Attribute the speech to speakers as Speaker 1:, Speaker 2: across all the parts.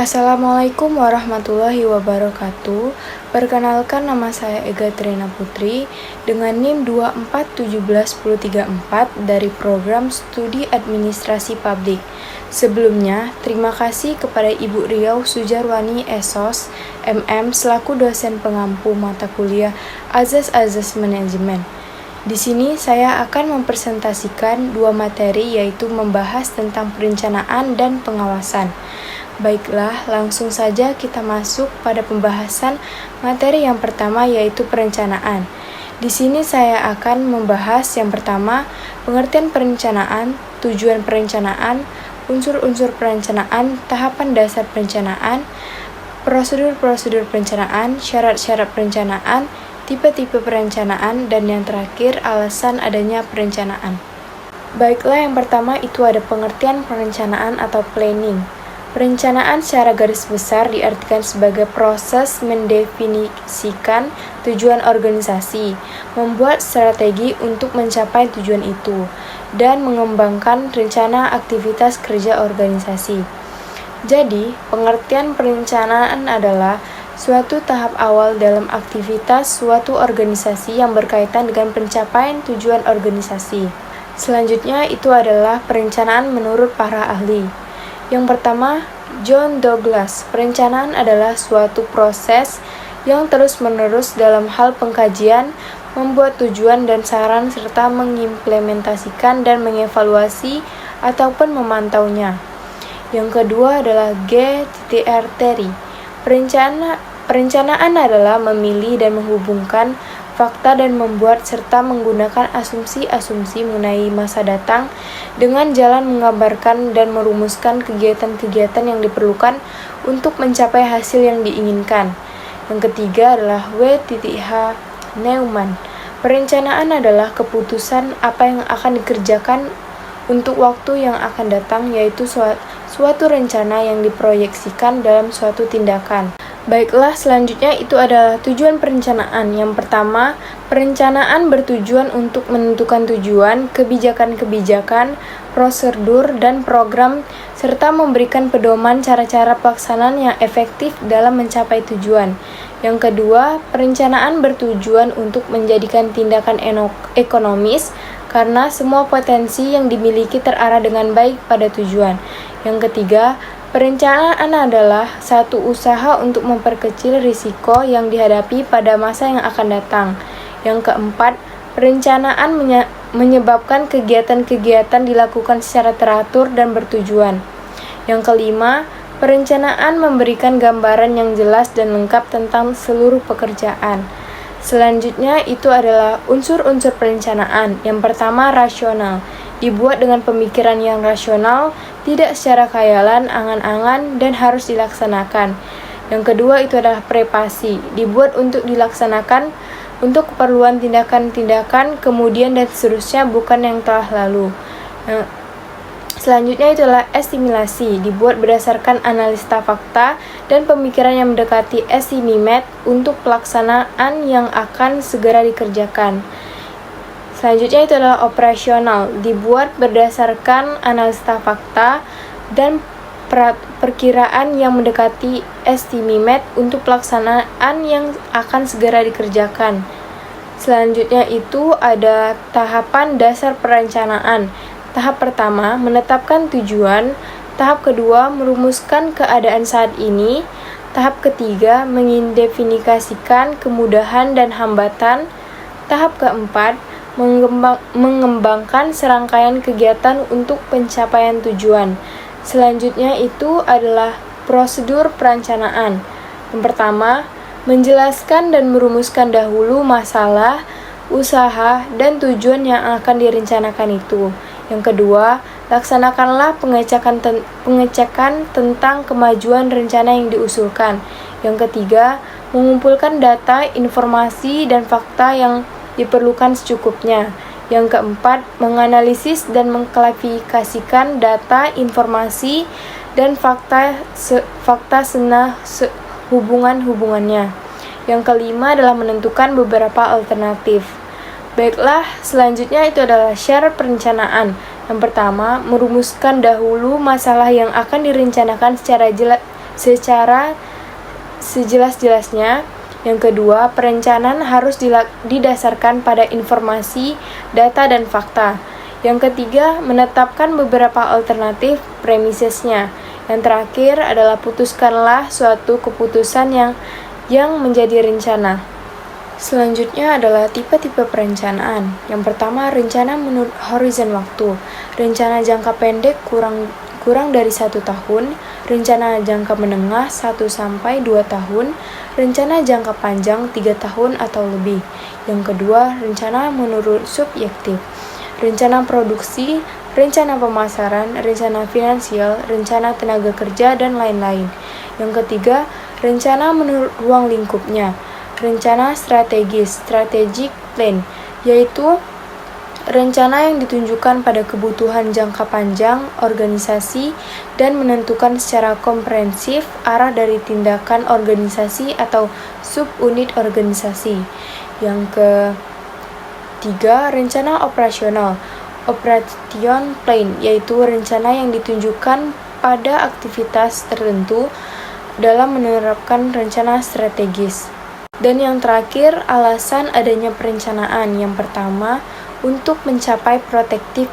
Speaker 1: Assalamualaikum warahmatullahi wabarakatuh. Perkenalkan, nama saya Ega Trina Putri dengan NIM 2417134 dari Program Studi Administrasi Publik. Sebelumnya, terima kasih kepada Ibu Riau Sujarwani SOS, MM selaku dosen pengampu mata kuliah Azas Manajemen. Di sini saya akan mempresentasikan dua materi, yaitu membahas tentang perencanaan dan pengawasan. Baiklah, langsung saja kita masuk pada pembahasan materi yang pertama, yaitu perencanaan. Di sini saya akan membahas yang pertama, pengertian perencanaan, tujuan perencanaan, unsur-unsur perencanaan, tahapan dasar perencanaan, prosedur-prosedur perencanaan, syarat-syarat perencanaan, tipe-tipe perencanaan, dan yang terakhir, alasan adanya perencanaan. Baiklah, yang pertama itu ada pengertian perencanaan atau planning. Perencanaan secara garis besar diartikan sebagai proses mendefinisikan tujuan organisasi, membuat strategi untuk mencapai tujuan itu, dan mengembangkan rencana aktivitas kerja organisasi. Jadi, pengertian perencanaan adalah suatu tahap awal dalam aktivitas suatu organisasi yang berkaitan dengan pencapaian tujuan organisasi. Selanjutnya itu adalah perencanaan menurut para ahli. Yang pertama, John Douglas, perencanaan adalah suatu proses yang terus-menerus dalam hal pengkajian, membuat tujuan dan saran, serta mengimplementasikan dan mengevaluasi ataupun memantaunya. Yang kedua adalah G.R. Terry, perencanaan adalah memilih dan menghubungkan fakta dan membuat serta menggunakan asumsi-asumsi mengenai masa datang dengan jalan menggambarkan dan merumuskan kegiatan-kegiatan yang diperlukan untuk mencapai hasil yang diinginkan. Yang ketiga adalah W.H. Neumann. Perencanaan adalah keputusan apa yang akan dikerjakan untuk waktu yang akan datang, yaitu suatu rencana yang diproyeksikan dalam suatu tindakan. Baiklah, selanjutnya itu adalah tujuan perencanaan. Yang pertama, perencanaan bertujuan untuk menentukan tujuan, kebijakan-kebijakan, prosedur, dan program, serta memberikan pedoman cara-cara pelaksanaan yang efektif dalam mencapai tujuan. Yang kedua, perencanaan bertujuan untuk menjadikan tindakan ekonomis karena semua potensi yang dimiliki terarah dengan baik pada tujuan. Yang ketiga, perencanaan adalah satu usaha untuk memperkecil risiko yang dihadapi pada masa yang akan datang. Yang keempat, perencanaan menyebabkan kegiatan-kegiatan dilakukan secara teratur dan bertujuan. Yang kelima, perencanaan memberikan gambaran yang jelas dan lengkap tentang seluruh pekerjaan. Selanjutnya itu adalah unsur-unsur perencanaan. Yang pertama, rasional. Dibuat dengan pemikiran yang rasional, tidak secara khayalan, angan-angan, dan harus dilaksanakan. Yang kedua itu adalah prepasi. Dibuat untuk dilaksanakan untuk keperluan tindakan-tindakan kemudian dan seterusnya, bukan yang telah lalu. Selanjutnya itu adalah estimasi. Dibuat berdasarkan analisa fakta dan pemikiran yang mendekati estimat untuk pelaksanaan yang akan segera dikerjakan. Selanjutnya itu adalah operasional. Dibuat berdasarkan analisa fakta dan perkiraan yang mendekati estimat untuk pelaksanaan yang akan segera dikerjakan. Selanjutnya itu ada tahapan dasar perencanaan. Tahap pertama, menetapkan tujuan. Tahap kedua, merumuskan keadaan saat ini. Tahap ketiga, mendefinisikan kemudahan dan hambatan. Tahap keempat, mengembangkan serangkaian kegiatan untuk pencapaian tujuan. Selanjutnya itu adalah prosedur perencanaan. Yang pertama, menjelaskan dan merumuskan dahulu masalah, usaha, dan tujuan yang akan direncanakan itu. Yang kedua, laksanakanlah pengecekan tentang kemajuan rencana yang diusulkan. Yang ketiga, mengumpulkan data, informasi, dan fakta yang diperlukan secukupnya. Yang keempat, menganalisis dan mengklasifikasikan data, informasi, dan fakta hubungan-hubungannya. Yang kelima adalah menentukan beberapa alternatif. Baiklah, selanjutnya itu adalah syarat perencanaan. Yang pertama, merumuskan dahulu masalah yang akan direncanakan secara secara sejelas-jelasnya. Yang kedua, perencanaan harus didasarkan pada informasi, data, dan fakta. Yang ketiga, menetapkan beberapa alternatif premisesnya. Yang terakhir adalah putuskanlah suatu keputusan yang menjadi rencana. Selanjutnya adalah tipe-tipe perencanaan. Yang pertama, rencana menurut horizon waktu. Rencana jangka pendek kurang dari 1 tahun, rencana jangka menengah 1-2 tahun, rencana jangka panjang 3 tahun atau lebih. Yang kedua, rencana menurut subjektif. Rencana produksi, rencana pemasaran, rencana finansial, rencana tenaga kerja, dan lain-lain. Yang ketiga, rencana menurut ruang lingkupnya. Rencana strategis, strategic plan, yaitu rencana yang ditunjukkan pada kebutuhan jangka panjang organisasi dan menentukan secara komprehensif arah dari tindakan organisasi atau subunit organisasi. Yang ketiga, rencana operasional, operation plan, yaitu rencana yang ditunjukkan pada aktivitas tertentu dalam menerapkan rencana strategis. Dan yang terakhir, alasan adanya perencanaan. Yang pertama, untuk mencapai protective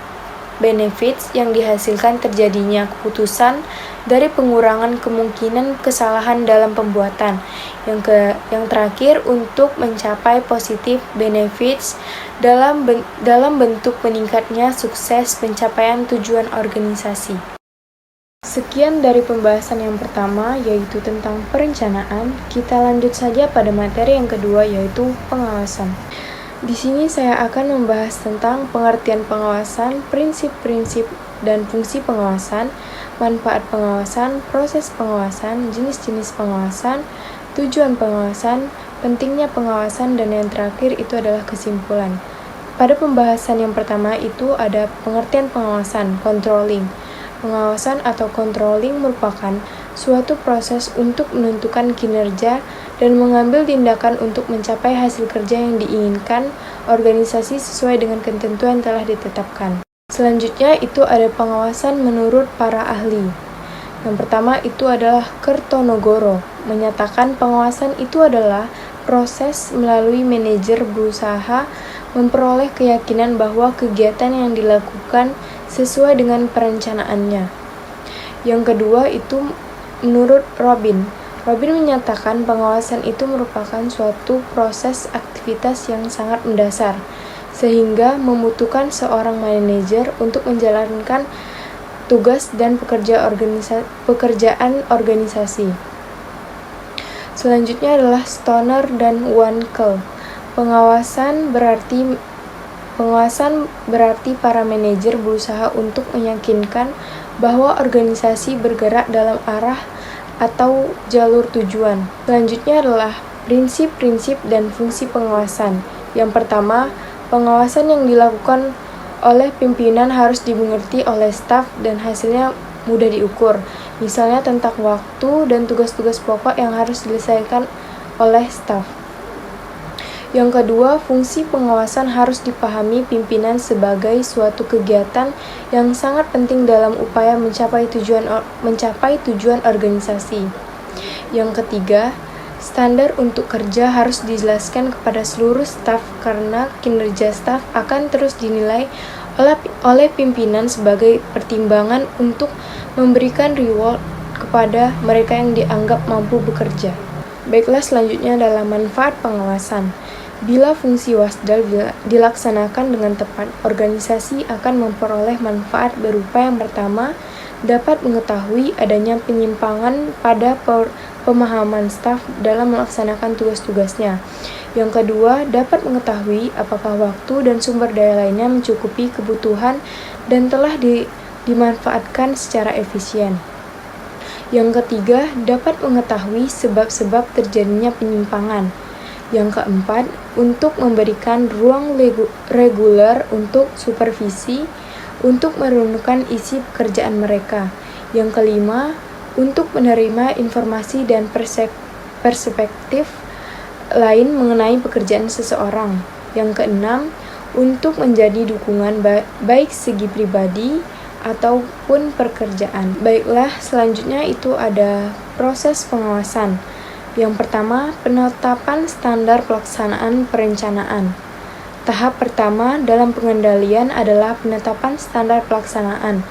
Speaker 1: benefits yang dihasilkan terjadinya keputusan dari pengurangan kemungkinan kesalahan dalam pembuatan. Yang terakhir, untuk mencapai positive benefits dalam bentuk meningkatnya sukses pencapaian tujuan organisasi. Sekian dari pembahasan yang pertama, yaitu tentang perencanaan. Kita lanjut saja pada materi yang kedua, yaitu pengawasan. Di sini saya akan membahas tentang pengertian pengawasan, prinsip-prinsip dan fungsi pengawasan, manfaat pengawasan, proses pengawasan, jenis-jenis pengawasan, tujuan pengawasan, pentingnya pengawasan, dan yang terakhir itu adalah kesimpulan. Pada pembahasan yang pertama itu ada pengertian pengawasan, controlling. Pengawasan atau controlling merupakan suatu proses untuk menentukan kinerja dan mengambil tindakan untuk mencapai hasil kerja yang diinginkan organisasi sesuai dengan ketentuan yang telah ditetapkan. Selanjutnya itu ada pengawasan menurut para ahli. Yang pertama itu adalah Kertonogoro, menyatakan pengawasan itu adalah proses melalui manajer berusaha memperoleh keyakinan bahwa kegiatan yang dilakukan sesuai dengan perencanaannya. Yang kedua itu menurut Robin. Robin menyatakan pengawasan itu merupakan suatu proses aktivitas yang sangat mendasar, sehingga membutuhkan seorang manajer untuk menjalankan tugas dan pekerjaan organisasi. Selanjutnya adalah Stoner dan Wankel. Pengawasan berarti para manajer berusaha untuk meyakinkan bahwa organisasi bergerak dalam arah atau jalur tujuan. Selanjutnya adalah prinsip-prinsip dan fungsi pengawasan. Yang pertama, pengawasan yang dilakukan oleh pimpinan harus dimengerti oleh staf dan hasilnya mudah diukur. Misalnya tentang waktu dan tugas-tugas pokok yang harus diselesaikan oleh staf. Yang kedua, fungsi pengawasan harus dipahami pimpinan sebagai suatu kegiatan yang sangat penting dalam upaya mencapai tujuan organisasi. Yang ketiga, standar untuk kerja harus dijelaskan kepada seluruh staf karena kinerja staf akan terus dinilai oleh pimpinan sebagai pertimbangan untuk memberikan reward kepada mereka yang dianggap mampu bekerja. Baiklah, selanjutnya adalah manfaat pengawasan. Bila fungsi wasdal dilaksanakan dengan tepat, organisasi akan memperoleh manfaat berupa yang pertama, dapat mengetahui adanya penyimpangan pada pemahaman staf dalam melaksanakan tugas-tugasnya. Yang kedua, dapat mengetahui apakah waktu dan sumber daya lainnya mencukupi kebutuhan dan telah dimanfaatkan secara efisien. Yang ketiga, dapat mengetahui sebab-sebab terjadinya penyimpangan. Yang keempat, untuk memberikan ruang reguler untuk supervisi, untuk merenungkan isi pekerjaan mereka. Yang kelima, untuk menerima informasi dan perspektif lain mengenai pekerjaan seseorang. Yang keenam, untuk menjadi dukungan baik segi pribadi ataupun pekerjaan. Baiklah, selanjutnya itu ada proses pengawasan. Yang pertama, penetapan standar pelaksanaan perencanaan. Tahap pertama dalam pengendalian adalah penetapan standar pelaksanaan.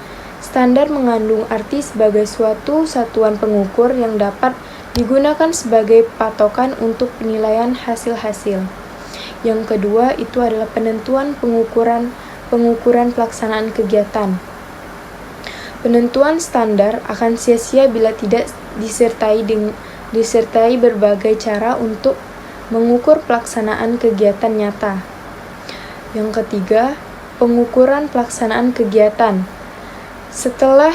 Speaker 1: Standar mengandung arti sebagai suatu satuan pengukur yang dapat digunakan sebagai patokan untuk penilaian hasil-hasil. Yang kedua itu adalah penentuan pengukuran pelaksanaan kegiatan. Penentuan standar akan sia-sia bila tidak disertai berbagai cara untuk mengukur pelaksanaan kegiatan nyata. Yang ketiga, pengukuran pelaksanaan kegiatan. Setelah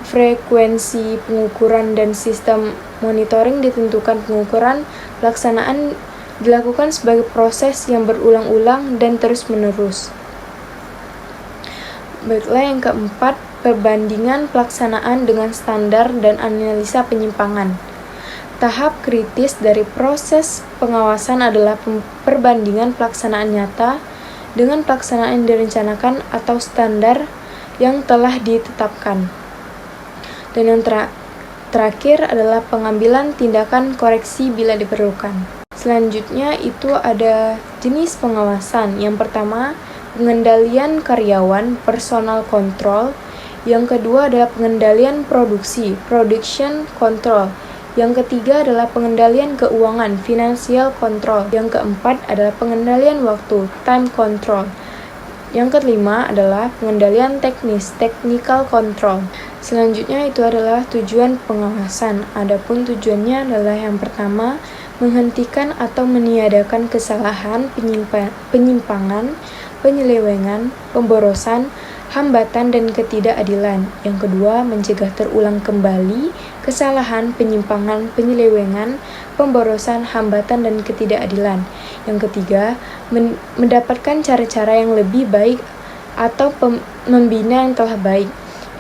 Speaker 1: frekuensi pengukuran dan sistem monitoring ditentukan, pengukuran pelaksanaan dilakukan sebagai proses yang berulang-ulang dan terus-menerus. Baiklah, yang keempat, perbandingan pelaksanaan dengan standar dan analisa penyimpangan. Tahap kritis dari proses pengawasan adalah perbandingan pelaksanaan nyata dengan pelaksanaan yang direncanakan atau standar yang telah ditetapkan. Dan yang terakhir adalah pengambilan tindakan koreksi bila diperlukan. Selanjutnya itu ada jenis pengawasan. Yang pertama, pengendalian karyawan, personal control. Yang kedua adalah pengendalian produksi, production control. Yang ketiga adalah pengendalian keuangan, financial control. Yang keempat adalah pengendalian waktu, time control. Yang kelima adalah pengendalian teknis, technical control. Selanjutnya itu adalah tujuan pengawasan. Adapun tujuannya adalah yang pertama, menghentikan atau meniadakan kesalahan, penyimpangan, penyelewengan, pemborosan, hambatan, dan ketidakadilan. Yang kedua, mencegah terulang kembali kesalahan, penyimpangan, penyelewengan, pemborosan, hambatan, dan ketidakadilan. Yang ketiga, mendapatkan cara-cara yang lebih baik atau membina yang telah baik.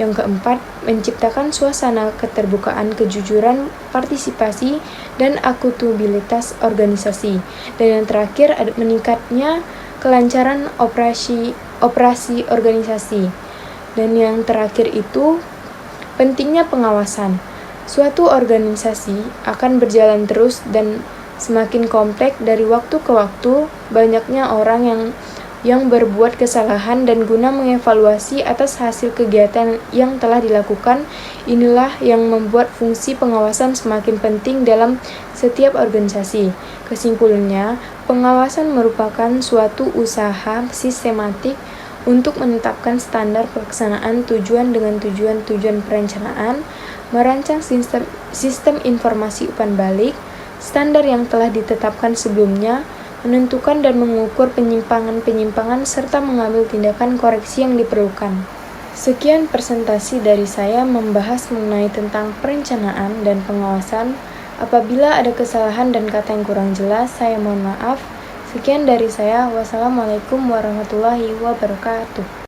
Speaker 1: Yang keempat, menciptakan suasana keterbukaan, kejujuran, partisipasi, dan akuntabilitas organisasi. Dan yang terakhir, ada meningkatnya kelancaran operasi organisasi. Dan yang terakhir itu, pentingnya pengawasan. Suatu organisasi akan berjalan terus dan semakin kompleks dari waktu ke waktu. Banyaknya orang yang berbuat kesalahan, dan guna mengevaluasi atas hasil kegiatan yang telah dilakukan, inilah yang membuat fungsi pengawasan semakin penting dalam setiap organisasi. Kesimpulannya, pengawasan merupakan suatu usaha sistematik untuk menetapkan standar pelaksanaan tujuan dengan tujuan perencanaan, merancang sistem informasi umpan balik, standar yang telah ditetapkan sebelumnya, menentukan dan mengukur penyimpangan-penyimpangan, serta mengambil tindakan koreksi yang diperlukan. Sekian presentasi dari saya membahas mengenai tentang perencanaan dan pengawasan. Apabila ada kesalahan dan kata yang kurang jelas, saya mohon maaf. Sekian dari saya. Wassalamualaikum warahmatullahi wabarakatuh.